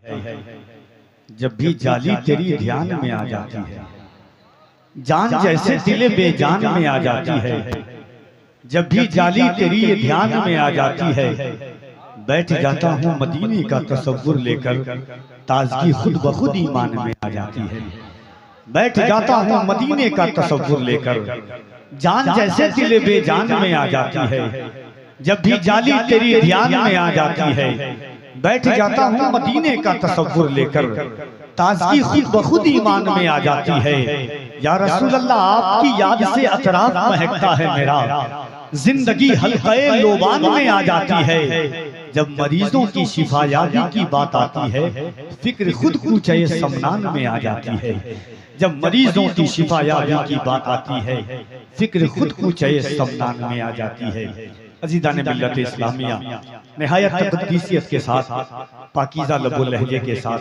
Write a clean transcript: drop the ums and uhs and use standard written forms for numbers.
जब भी जाली तेरी ध्यान में आ जाती है, जान जैसे दिल बेजान में आ जाती है। जब भी जाली तेरी ध्यान में आ जाती है, बैठ जाता हूँ मदीने का तसव्वुर लेकर, ताजगी खुद ब खुद ईमान में आ जाती है। बैठ जाता हूँ मदीने का तसव्वुर लेकर, जान जैसे दिल बेजान में आ जाती है। जब भी जाली तेरी ध्यान में आ जाती है, बैठ जाता हूँ मदीने का तसव्वुर लेकर, ताजगी खुद ब खुद ईमान में आ जाती है। या रसूल अल्लाह, आपकी याद से अतराफ महकता है मेरा, जिंदगी हल्क़े लोबान में आ जाती है। जब मरीजों की शिफायाबी की बात आती है, फिक्र खुद कूचे समनान में आ जाती है। जब मरीजों की शिफायाबी की बात आती है, फिक्र खुद कूचे समनान में आ जाती है। अज़ीज़ान मिल्लत इस्लामिया, निहायत तक़द्दुसियत के साथ, पाकीज़ा लबो लहजे के साथ